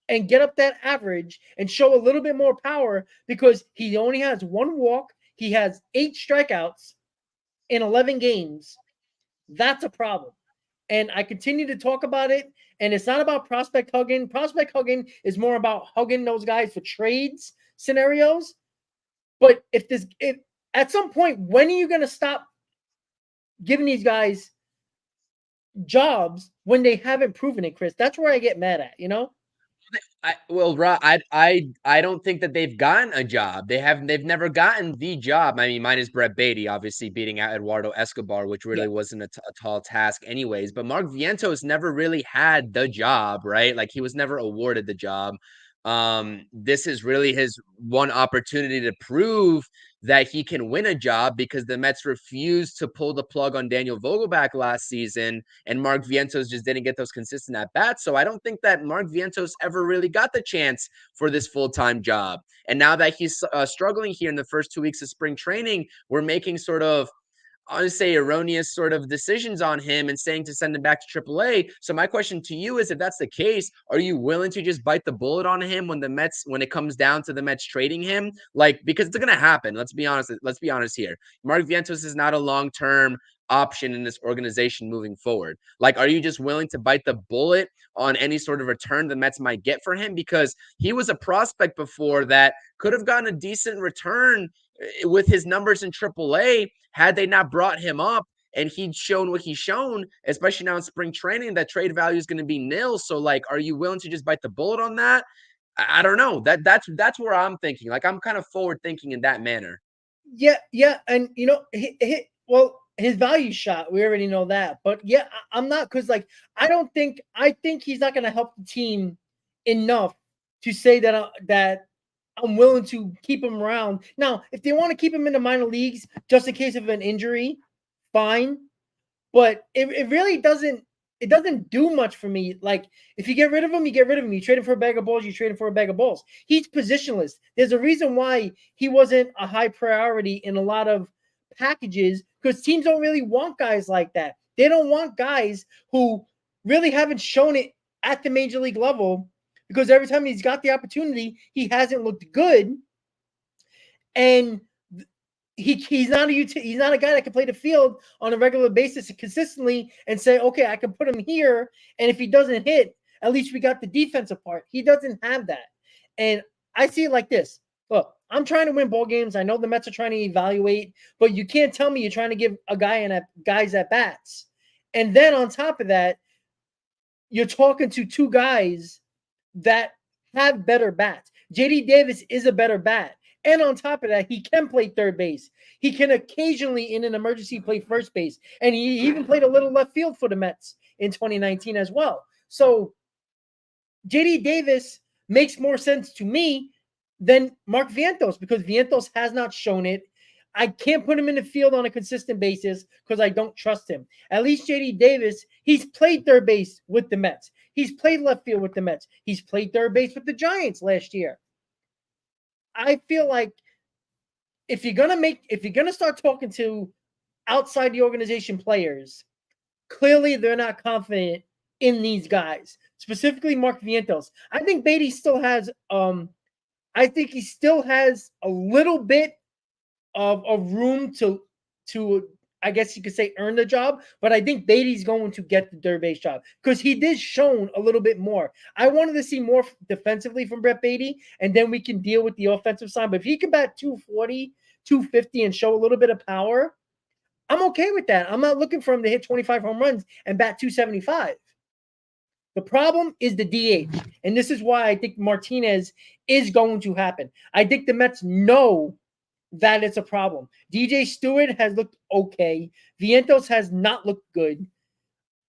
and get up that average and show a little bit more power because he only has 1 walk. He has 8 strikeouts in 11 games. That's a problem. And I continue to talk about it. And it's not about prospect hugging. Prospect hugging is more about hugging those guys for trades scenarios. But if at some point, when are you going to stop giving these guys jobs when they haven't proven it, Chris? That's where I get mad at, you know? I don't think that they've gotten a job. They've never gotten the job. I mean, mine is Brett Beatty, obviously beating out Eduardo Escobar, which really wasn't a tall task anyways. But Mark Vientos never really had the job, right? Like he was never awarded the job. This is really his one opportunity to prove that he can win a job because the Mets refused to pull the plug on Daniel Vogelback last season, and Mark Vientos just didn't get those consistent at-bats. So I don't think that Mark Vientos ever really got the chance for this full-time job. And now that he's struggling here in the first 2 weeks of spring training, we're making sort of, I would say, erroneous sort of decisions on him and saying to send him back to AAA. So my question to you is, if that's the case, are you willing to just bite the bullet on him when it comes down to the Mets trading him? Like, because it's going to happen. Let's be honest here. Mark Vientos is not a long-term option in this organization moving forward. Like, are you just willing to bite the bullet on any sort of return the Mets might get for him? Because he was a prospect before that could have gotten a decent return with his numbers in AAA had they not brought him up and he'd shown what he's shown, especially now in spring training, that trade value is going to be nil. So, like, are you willing to just bite the bullet on that? I don't know. That's where I'm thinking. Like, I'm kind of forward thinking in that manner. Yeah. And, you know, his value shot, we already know that. But, yeah, I'm not, because, like, I think he's not going to help the team enough to say that I'm willing to keep him around. Now, if they want to keep him in the minor leagues just in case of an injury, fine. But it really doesn't do much for me. Like, if you get rid of him, you get rid of him. You trade him for a bag of balls, you trade him for a bag of balls. He's positionless. There's a reason why he wasn't a high priority in a lot of packages, because teams don't really want guys like that. They don't want guys who really haven't shown it at the major league level, because every time he's got the opportunity, he hasn't looked good. And he's not a guy that can play the field on a regular basis consistently and say, okay, I can put him here. And if he doesn't hit, at least we got the defensive part. He doesn't have that. And I see it like this. Look, I'm trying to win ball games. I know the Mets are trying to evaluate, but you can't tell me you're trying to give a guys at bats. And then on top of that, you're talking to 2 guys that have better bats. JD Davis is a better bat. And on top of that, he can play third base. He can occasionally, in an emergency, play first base. And he even played a little left field for the Mets in 2019 as well. So JD Davis makes more sense to me than Mark Vientos, because Vientos has not shown it. I can't put him in the field on a consistent basis because I don't trust him. At least JD Davis, he's played third base with the Mets. He's played left field with the Mets. He's played third base with the Giants last year. I feel like if you're gonna start talking to outside the organization players, clearly they're not confident in these guys, specifically Mark Vientos. I think Beatty still has I think he still has a little bit of room to I guess you could say earn the job, but I think Beatty's going to get the third base job because he did shown a little bit more. I wanted to see more defensively from Brett Beatty, and then we can deal with the offensive side. But if he can bat 240, 250 and show a little bit of power, I'm okay with that. I'm not looking for him to hit 25 home runs and bat 275. The problem is the DH, and this is why I think Martinez is going to happen. I think the Mets know that it's a problem. DJ Stewart has looked okay. Vientos has not looked good.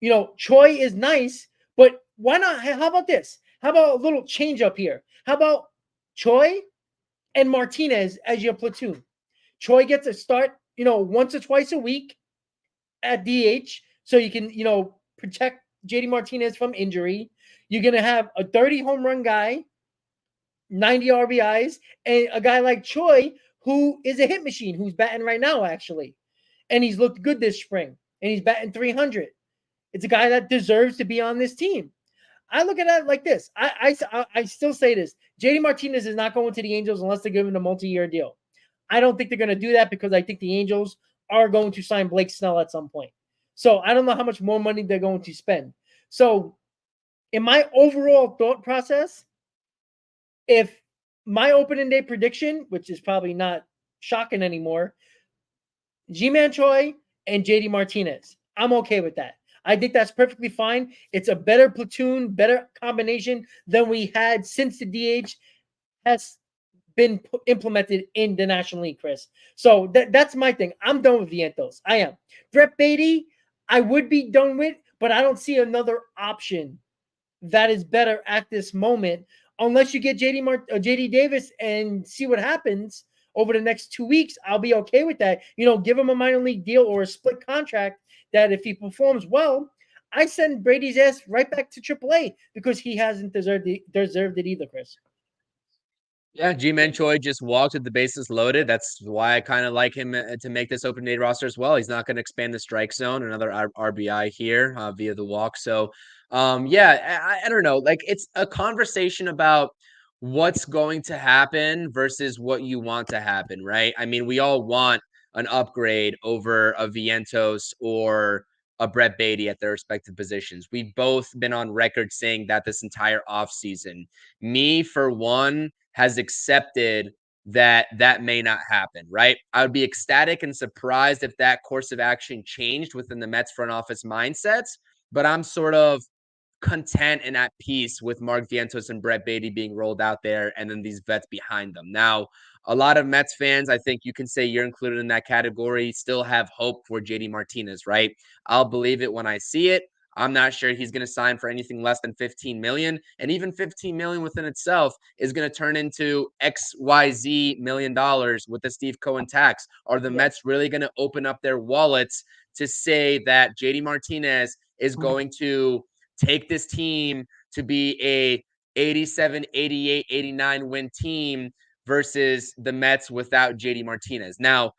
You know, Choi is nice, but why not? How about this? How about a little change up here? How about Choi and Martinez as your platoon? Choi gets a start, once or twice a week at DH, so you can, protect JD Martinez from injury. You're going to have a 30 home run guy, 90 RBIs, and a guy like Choi who is a hit machine, who's batting right now, actually. And he's looked good this spring, and he's batting 300. It's a guy that deserves to be on this team. I look at it like this. I still say this. JD Martinez is not going to the Angels unless they give him a multi-year deal. I don't think they're going to do that because I think the Angels are going to sign Blake Snell at some point. So I don't know how much more money they're going to spend. So in my overall thought process, if my opening day prediction, which is probably not shocking anymore, G-Man Choi and JD Martinez, I'm okay with that. I think that's perfectly fine. It's a better platoon, better combination than we had since the DH has been implemented in the National League, Chris. So that's my thing. I'm done with Vientos. I am. Brett Beatty, I would be done with, but I don't see another option that is better at this moment unless you get JD Davis and see what happens over the next 2 weeks. I'll be okay with that. Give him a minor league deal or a split contract that if he performs well, I send Brady's ass right back to AAA because he hasn't deserved it either, Chris. Yeah, G-Man Choi just walked with the bases loaded. That's why I kind of like him to make this open day roster as well. He's not going to expand the strike zone. Another RBI here via the walk. So, I don't know. Like, it's a conversation about what's going to happen versus what you want to happen, right? I mean, we all want an upgrade over a Vientos or a Brett Beatty at their respective positions. We've both been on record saying that this entire offseason. Me, for one, has accepted that may not happen, right? I would be ecstatic and surprised if that course of action changed within the Mets front office mindsets, but I'm sort of content and at peace with Mark Vientos and Brett Beatty being rolled out there and then these vets behind them. Now, a lot of Mets fans, I think you can say you're included in that category, still have hope for JD Martinez, right? I'll believe it when I see it. I'm not sure he's going to sign for anything less than 15 million. And even 15 million within itself is going to turn into XYZ million dollars with the Steve Cohen tax. Are the Mets really going to open up their wallets to say that JD Martinez is going to take this team to be a 87, 88, 89 win team versus the Mets without JD Martinez? Now,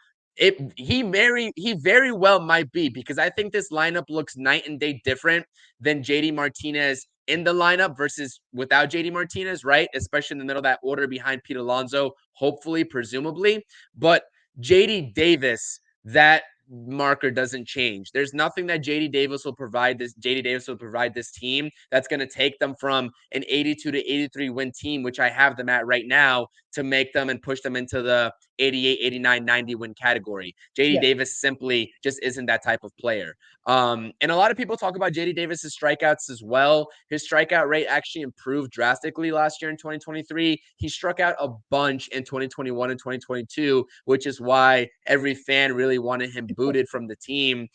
he very well might be, because I think this lineup looks night and day different than JD Martinez in the lineup versus without JD Martinez, right? Especially in the middle of that order behind Pete Alonso, hopefully, presumably. But JD Davis, that marker doesn't change. There's nothing that JD Davis will provide this team that's going to take them from an 82 to 83 win team, which I have them at right now, to make them and push them into the 88, 89, 90 win category. JD Davis simply just isn't that type of player. And a lot of people talk about JD Davis's strikeouts as well. His strikeout rate actually improved drastically last year in 2023. He struck out a bunch in 2021 and 2022, which is why every fan really wanted him booted from the team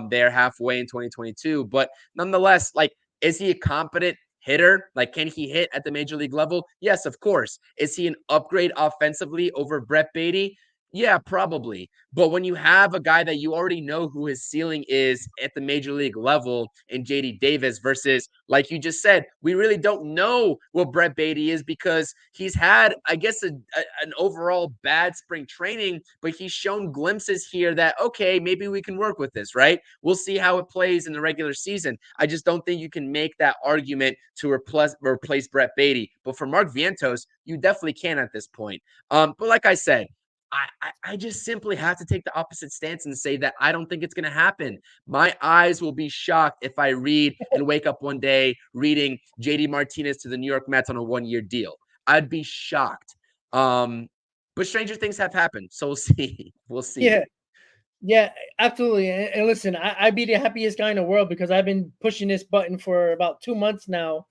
there halfway in 2022. But nonetheless, like, is he a competent hitter? Like, can he hit at the major league level? Yes, of course. Is he an upgrade offensively over Brett Beatty? Yeah, probably. But when you have a guy that you already know who his ceiling is at the major league level in JD Davis versus, like you just said, we really don't know what Brett Beatty is because he's had, I guess, an overall bad spring training, but he's shown glimpses here that, okay, maybe we can work with this, right? We'll see how it plays in the regular season. I just don't think you can make that argument to replace Brett Beatty. But for Mark Vientos, you definitely can at this point. But like I said, I just simply have to take the opposite stance and say that I don't think it's going to happen. My eyes will be shocked if I read and wake up one day reading JD Martinez to the New York Mets on a 1-year deal. I'd be shocked. But stranger things have happened. So we'll see. We'll see. Yeah. Yeah, absolutely. And listen, I'd be the happiest guy in the world because I've been pushing this button for about 2 months now.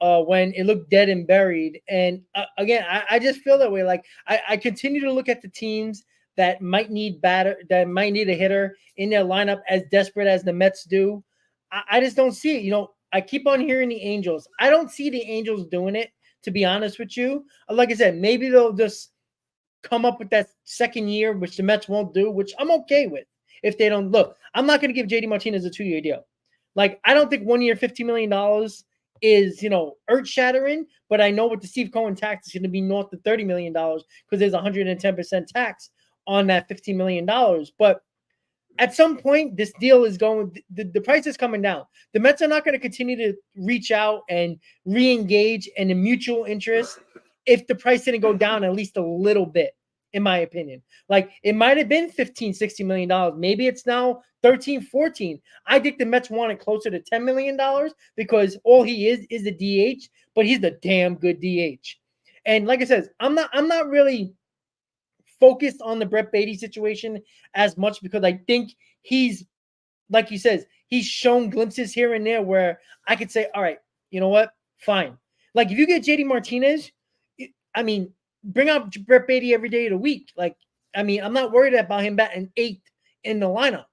When it looked dead and buried, and again, I just feel that way. Like I continue to look at the teams that might need a hitter in their lineup as desperate as the Mets do. I just don't see it. I keep on hearing the Angels. I don't see the Angels doing it. To be honest with you, like I said, maybe they'll just come up with that second year, which the Mets won't do, which I'm okay with. If they don't look, I'm not going to give JD Martinez a 2-year deal. Like, I don't think 1 year, $50 million is, earth shattering, but I know with the Steve Cohen tax, it's going to be north of $30 million because there's 110% tax on that $15 million. But at some point, this deal is going, the price is coming down. The Mets are not going to continue to reach out and re-engage in a mutual interest if the price didn't go down at least a little bit, in my opinion. Like, it might have been $15-60 million. Maybe it's now 13, 14. I think the Mets want it closer to $10 million because all he is a DH, but he's the damn good DH. And like I said, I'm not really focused on the Brett Beatty situation as much because I think he's, like you says, he's shown glimpses here and there where I could say, all right, you know what? Fine. Like, if you get JD Martinez, I mean, bring out Brett Beatty every day of the week. Like, I mean, I'm not worried about him batting eighth in the lineup.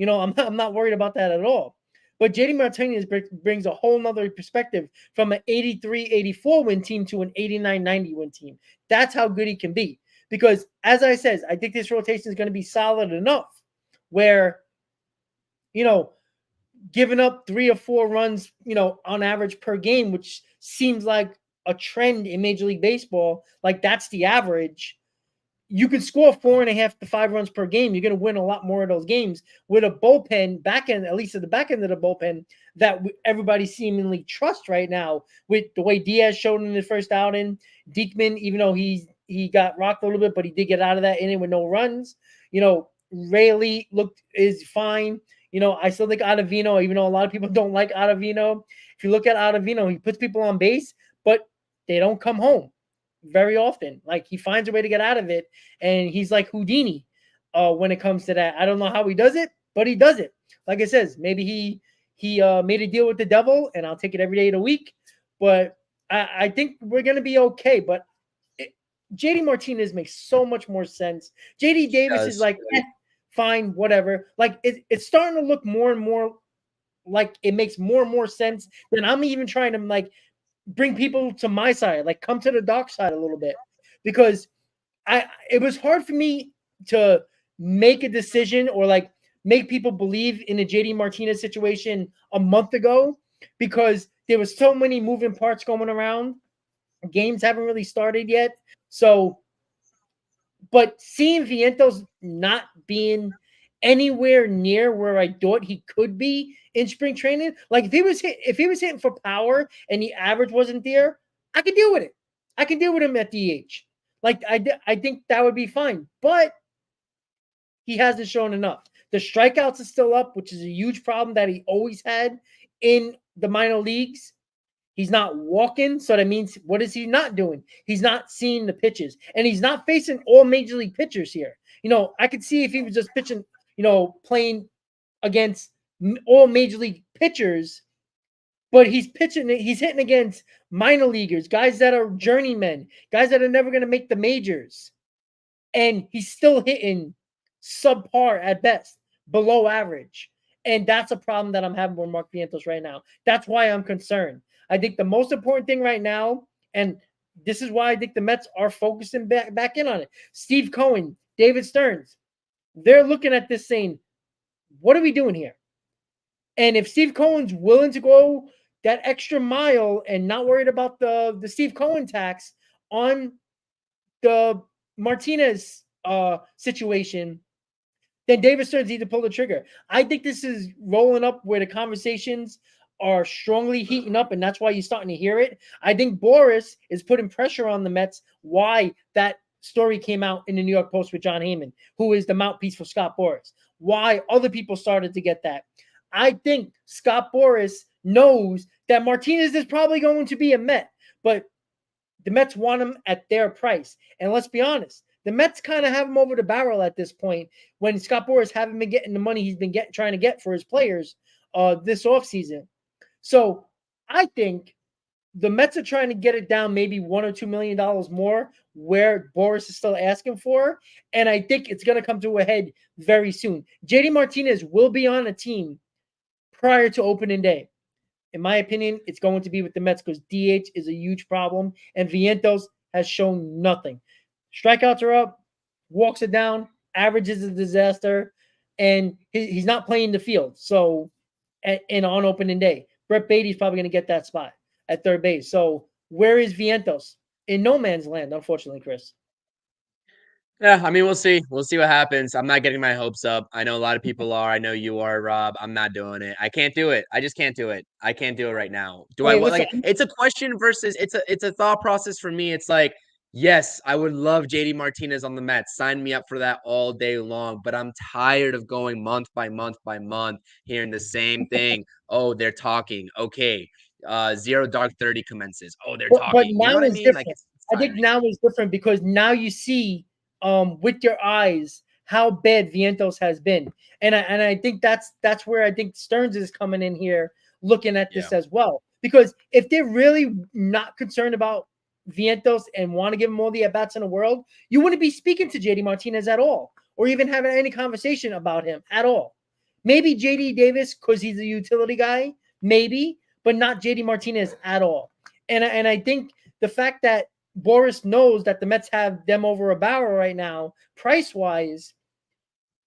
I'm not worried about that at all. But JD Martinez brings a whole nother perspective from an 83-84 win team to an 89-90 win team. That's how good he can be. Because, as I said, I think this rotation is going to be solid enough where, giving up 3 or 4 runs, on average per game, which seems like a trend in Major League Baseball, like that's the average. You can score 4.5 to 5 runs per game. You're going to win a lot more of those games with a bullpen back end, at least at the back end of the bullpen, that everybody seemingly trusts right now. With the way Diaz showed in the first outing, Diekman, even though he got rocked a little bit, but he did get out of that inning with no runs. Rayleigh is fine. I still think Ottavino, even though a lot of people don't like Ottavino. If you look at Ottavino, he puts people on base, but they don't come home very often. Like, he finds a way to get out of it, and he's like Houdini when it comes to that. I don't know how he does it, but he does it. Like I says, maybe he made a deal with the devil, and I'll take it every day of the week. But I think we're going to be okay. But JD Martinez makes so much more sense. JD Davis is like, fine, whatever. Like, it's starting to look more and more like it makes more and more sense than I'm even trying to, like, bring people to my side, like, come to the dark side a little bit, because it was hard for me to make a decision or, like, make people believe in the JD Martinez situation a month ago because there was so many moving parts going around. Games haven't really started yet. So, but seeing Vientos not being anywhere near where I thought he could be in spring training, like, if he was hitting for power and the average wasn't there, I could deal with it. I can deal with him at DH. Like, I think that would be fine. But he hasn't shown enough. The strikeouts are still up, which is a huge problem that he always had in the minor leagues. He's not walking, so that means, what is he not doing? He's not seeing the pitches, and he's not facing all major league pitchers here. I could see if he was just pitching, playing against all major league pitchers, but he's hitting against minor leaguers, guys that are journeymen, guys that are never going to make the majors, and he's still hitting subpar at best, below average. And that's a problem that I'm having with Mark Vientos right now. That's why I'm concerned. I think the most important thing right now, and this is why I think the Mets are focusing back in on it. Steve Cohen David Stearns, they're looking at this saying, what are we doing here? And if Steve Cohen's willing to go that extra mile and not worried about the Steve Cohen tax on the Martinez situation, then David Stearns needs to pull the trigger. I think this is rolling up where the conversations are strongly heating up, and that's why you're starting to hear it. I think Boris is putting pressure on the Mets. Why that story came out in the New York Post with John Heyman, who is the mouthpiece for Scott Boras. Why other people started to get that. I think Scott Boras knows that Martinez is probably going to be a Met, but the Mets want him at their price. And let's be honest, the Mets kind of have him over the barrel at this point when Scott Boras haven't been getting the money he's been trying to get for his players this offseason. So I think the Mets are trying to get it down maybe $1 or $2 million more where Boras is still asking for. And I think it's going to come to a head very soon. JD Martinez will be on a team prior to opening day. In my opinion, it's going to be with the Mets because DH is a huge problem, and Vientos has shown nothing. Strikeouts are up, walks are down, average is a disaster, and he's not playing the field. So, on opening day, Brett Beatty's probably going to get that spot at third base. So, where is Vientos? In no man's land, unfortunately, Chris. Yeah, I mean, we'll see. We'll see what happens. I'm not getting my hopes up. I know a lot of people are. I know you are, Rob. I'm not doing it. I can't do it. I just can't do it. I can't do it right now. Do I Wait, want listen, like it's a question versus it's a thought process for me. It's like, yes, I would love JD Martinez on the Mets. Sign me up for that all day long, but I'm tired of going month by month by month, hearing the same thing. Oh, they're talking. Okay. 0 dark 30 commences. Oh, they're but talking. You know now what I is mean? Like different. it's I think tiring. now is different because now you see with your eyes how bad Vientos has been. And I think that's where I think Stearns is coming in here looking at this Yeah. as well. Because if they're really not concerned about Vientos and want to give him all the at-bats in the world, you wouldn't be speaking to JD Martinez at all, or even having any conversation about him at all. Maybe JD Davis, because he's a utility guy, maybe, but not JD Martinez at all. And I think the fact that Boris knows that the Mets have them over a barrel right now, price-wise,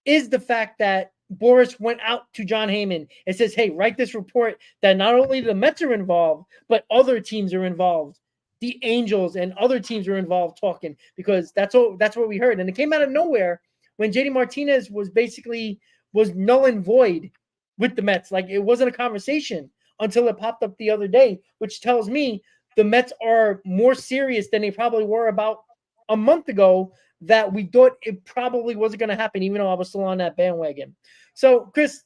is the fact that Boris went out to John Heyman and says, hey, write this report that not only the Mets are involved, but other teams are involved. The Angels and other teams are involved talking because that's what we heard. And it came out of nowhere when JD Martinez was null and void with the Mets. Like it wasn't a conversation until it popped up the other day, which tells me the Mets are more serious than they probably were about a month ago that we thought it probably wasn't going to happen, even though I was still on that bandwagon. So, Chris,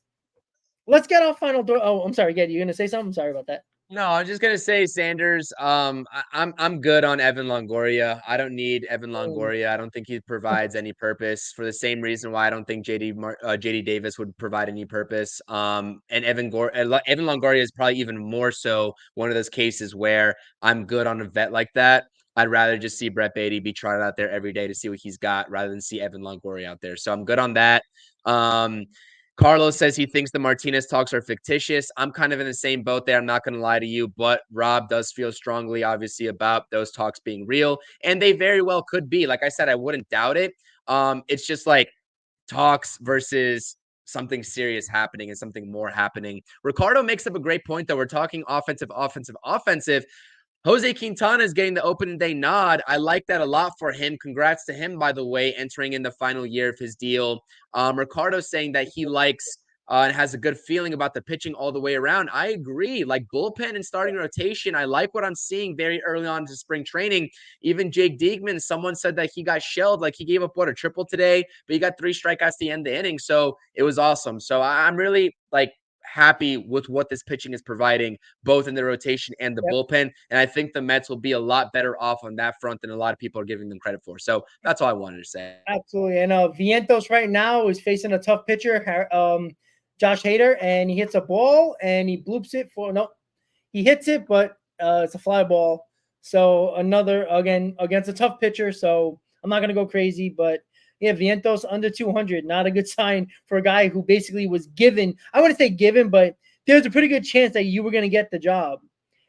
let's get our final door. Oh, I'm sorry, Ged, you're going to say something? I'm sorry about that. No, I'm just gonna say Sanders. I'm good on Evan Longoria. I don't need Evan Longoria. I don't think he provides any purpose for the same reason why I don't think JD Davis would provide any purpose. And Evan Longoria is probably even more so one of those cases where I'm good on a vet like that. I'd rather just see Brett Beatty be tried out there every day to see what he's got rather than see Evan Longoria out there. So I'm good on that. Carlos says he thinks the Martinez talks are fictitious. I'm kind of in the same boat there. I'm not going to lie to you, but Rob does feel strongly, obviously, about those talks being real, and they very well could be. Like I said, I wouldn't doubt it. It's just like talks versus something serious happening and something more happening. Ricardo makes up a great point, though. We're talking offensive. Jose Quintana is getting the opening day nod. I like that a lot for him. Congrats to him, by the way, entering in the final year of his deal. Ricardo's saying that he likes and has a good feeling about the pitching all the way around. I agree. Like bullpen and starting rotation, I like what I'm seeing very early on to spring training. Even Jake Diekman, someone said that he got shelled. Like he gave up, a triple today, but he got 3 strikeouts at the end of the inning. So it was awesome. So I'm really happy with what this pitching is providing, both in the rotation and the bullpen. And I think the Mets will be a lot better off on that front than a lot of people are giving them credit for. So that's all I wanted to say. Absolutely. And Vientos right now is facing a tough pitcher, Josh Hader, and he hits a ball and he bloops it he hits it, but it's a fly ball. So another, again, against a tough pitcher. So I'm not going to go crazy, but yeah, Vientos under 200, not a good sign for a guy who basically was given, I wouldn't say given, but there's a pretty good chance that you were going to get the job.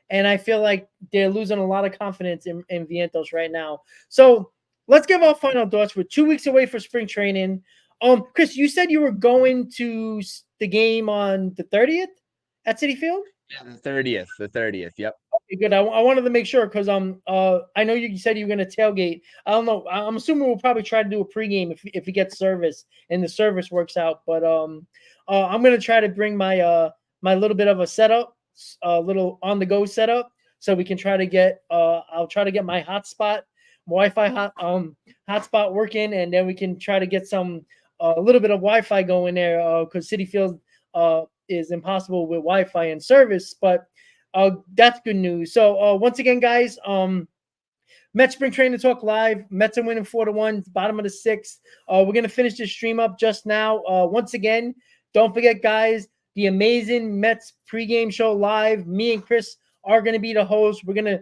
And I feel like they're losing a lot of confidence in Vientos right now. So let's give our final thoughts. We're 2 weeks away for spring training. Chris, you said you were going to the game on the 30th at Citi Field? Yeah, the 30th. Yep. Okay, good. I wanted to make sure because I know you said you were going to tailgate. I don't know. I'm assuming we'll probably try to do a pregame if we get service and the service works out. But I'm going to try to bring my my little bit of a setup, a little on the go setup, so we can try to get I'll try to get my hotspot Wi-Fi hotspot working, and then we can try to get some a little bit of Wi-Fi going there because Citi Field is impossible with Wi-Fi and service, but that's good news. So once again, guys, Mets Spring Training Talk Live. Mets are winning 4-1, bottom of the sixth. We're gonna finish this stream up just now. Once again, don't forget, guys, the amazing Mets pregame show live. Me and Chris are gonna be the hosts. We're gonna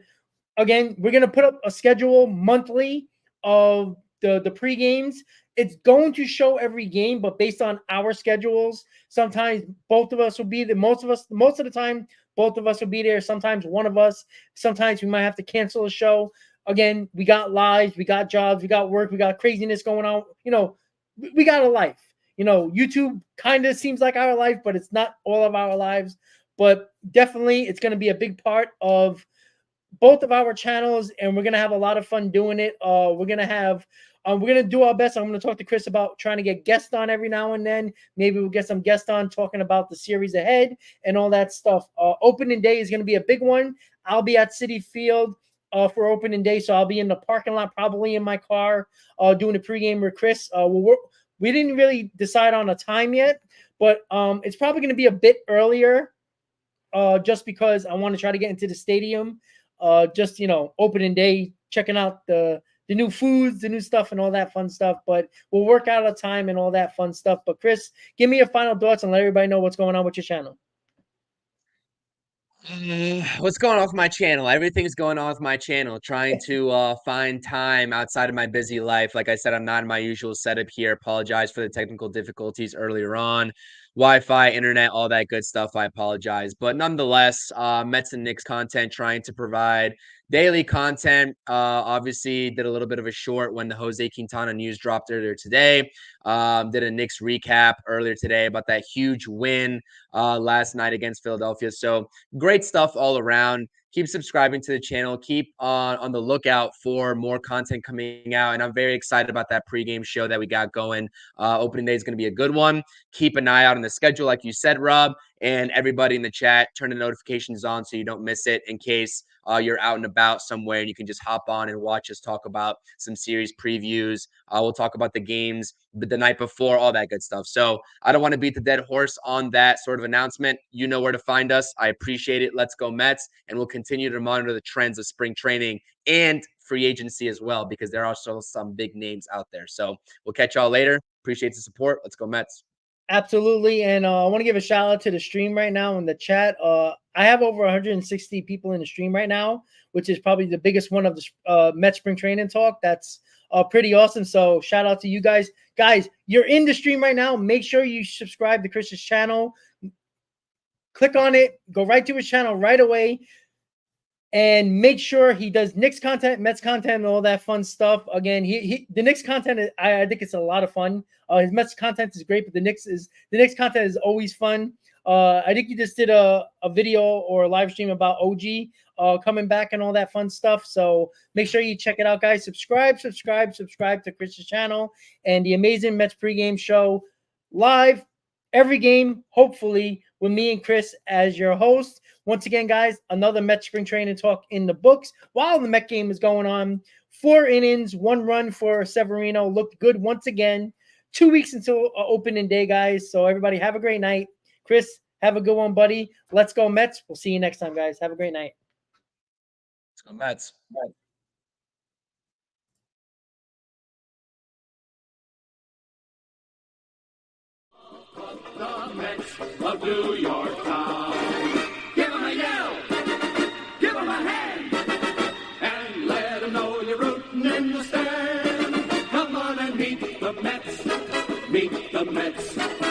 put up a schedule monthly of the pregames. It's going to show every game, but based on our schedules, sometimes both of us will be there. Most of the time, both of us will be there. Sometimes one of us. Sometimes we might have to cancel a show. Again, we got lives, we got jobs, we got work, we got craziness going on. We got a life. YouTube kind of seems like our life, but it's not all of our lives. But definitely, it's going to be a big part of both of our channels, and we're gonna have a lot of fun doing it. We're gonna do our best. I'm gonna talk to Chris about trying to get guests on every now and then. Maybe we'll get some guests on talking about the series ahead and all that stuff. Opening day is gonna be a big one. I'll be at Citi Field for opening day, so I'll be in the parking lot, probably in my car, doing a pregame with Chris. We didn't really decide on a time yet, but it's probably gonna be a bit earlier, just because I want to try to get into the stadium. Just opening day, checking out the new foods, the new stuff, and all that fun stuff. But we'll work out a time and all that fun stuff. But Chris, give me your final thoughts and let everybody know what's going on with your channel. What's going on with my channel? Everything's going on with my channel. Trying to find time outside of my busy life. Like I said, I'm not in my usual setup here. Apologize for the technical difficulties earlier on. Wi-Fi, internet, all that good stuff. I apologize. But nonetheless, Mets and Knicks content, trying to provide daily content. Obviously, did a little bit of a short when the Jose Quintana news dropped earlier today. Did a Knicks recap earlier today about that huge win last night against Philadelphia. So great stuff all around. Keep subscribing to the channel. Keep on the lookout for more content coming out. And I'm very excited about that pregame show that we got going. Opening day is going to be a good one. Keep an eye out on the schedule, like you said, Rob. And everybody in the chat, turn the notifications on so you don't miss it in case you're out and about somewhere and you can just hop on and watch us talk about some series previews. We'll talk about the games the night before, all that good stuff. So I don't want to beat the dead horse on that sort of announcement. You know where to find us. I appreciate it. Let's go Mets. And we'll continue to monitor the trends of spring training and free agency as well, because there are still some big names out there. So we'll catch y'all later. Appreciate the support. Let's go Mets. Absolutely. And I want to give a shout out to the stream right now in the chat. I have over 160 people in the stream right now, which is probably the biggest one of the Met Spring Training Talk. That's pretty awesome. So shout out to you guys. Guys, you're in the stream right now. Make sure you subscribe to Chris's channel. Click on it. Go right to his channel right away. And make sure he does Knicks content, Mets content, and all that fun stuff. Again, the Knicks content, I think it's a lot of fun. His Mets content is great, but the Knicks content is always fun. I think he just did a video or a live stream about OG coming back and all that fun stuff. So make sure you check it out, guys. Subscribe to Chris's channel and the amazing Mets pregame show live every game, hopefully, with me and Chris as your host. Once again, guys, another Met Spring Training Talk in the books. While the Met game is going on, 4 innings, 1 run for Severino. Looked good once again. 2 weeks until opening day, guys. So everybody have a great night. Chris, have a good one, buddy. Let's go Mets. We'll see you next time, guys. Have a great night. Let's go Mets. Bye. The Mets of New York town. Give 'em a yell, give 'em a hand, and let 'em know you're rooting in the stand. Come on and meet the Mets, meet the Mets.